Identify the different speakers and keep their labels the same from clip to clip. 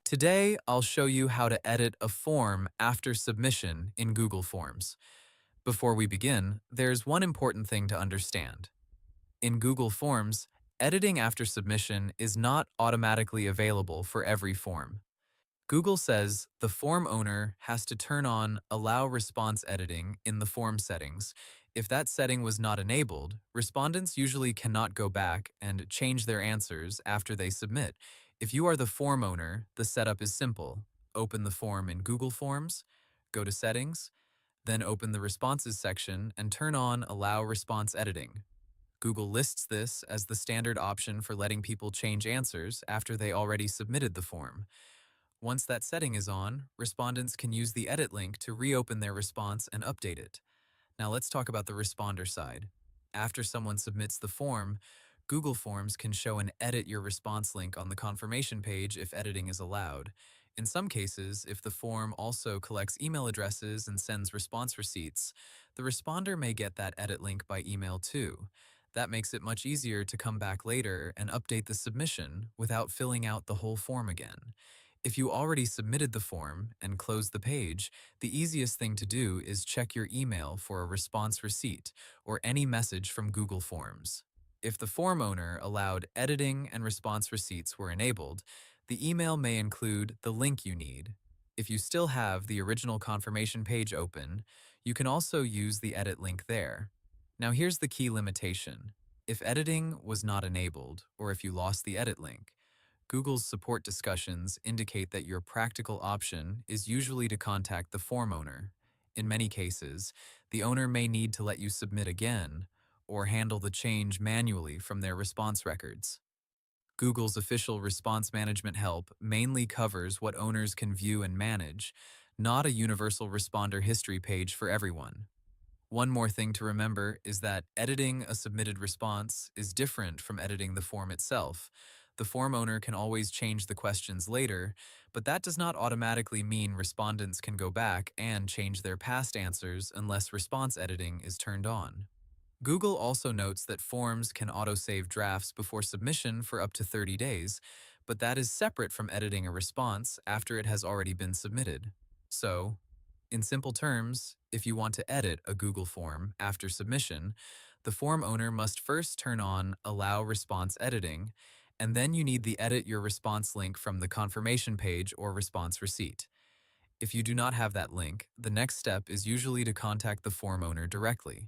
Speaker 1: Today, I'll show you how to edit a form after submission in Google Forms. Before we begin, there's one important thing to understand. In Google Forms, editing after submission is not automatically available for every form. Google says the form owner has to turn on Allow Response Editing in the form settings. If that setting was not enabled, respondents usually cannot go back and change their answers after they submit. If you are the form owner, the setup is simple. Open the form in Google Forms, go to Settings, then open the Responses section and turn on Allow Response Editing. Google lists this as the standard option for letting people change answers after they already submitted the form. Once that setting is on, respondents can use the edit link to reopen their response and update it. Now let's talk about the responder side. After someone submits the form, Google Forms can show an Edit Your Response link on the confirmation page if editing is allowed. In some cases, if the form also collects email addresses and sends response receipts, the responder may get that edit link by email too. That makes it much easier to come back later and update the submission without filling out the whole form again. If you already submitted the form and closed the page, the easiest thing to do is check your email for a response receipt or any message from Google Forms. If the form owner allowed editing and response receipts were enabled, the email may include the link you need. If you still have the original confirmation page open, you can also use the edit link there. Now here's the key limitation. If editing was not enabled, or if you lost the edit link, Google's support discussions indicate that your practical option is usually to contact the form owner. In many cases, the owner may need to let you submit again or handle the change manually from their response records. Google's official response management help mainly covers what owners can view and manage, not a universal responder history page for everyone. One more thing to remember is that editing a submitted response is different from editing the form itself. The form owner can always change the questions later, but that does not automatically mean respondents can go back and change their past answers unless response editing is turned on. Google also notes that forms can autosave drafts before submission for up to 30 days, but that is separate from editing a response after it has already been submitted. So, in simple terms, if you want to edit a Google form after submission, the form owner must first turn on Allow Response Editing, and then you need the Edit Your Response link from the confirmation page or response receipt. If you do not have that link, the next step is usually to contact the form owner directly.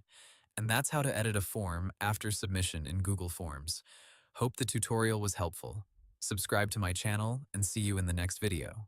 Speaker 1: And that's how to edit a form after submission in Google Forms. Hope the tutorial was helpful. Subscribe to my channel and see you in the next video.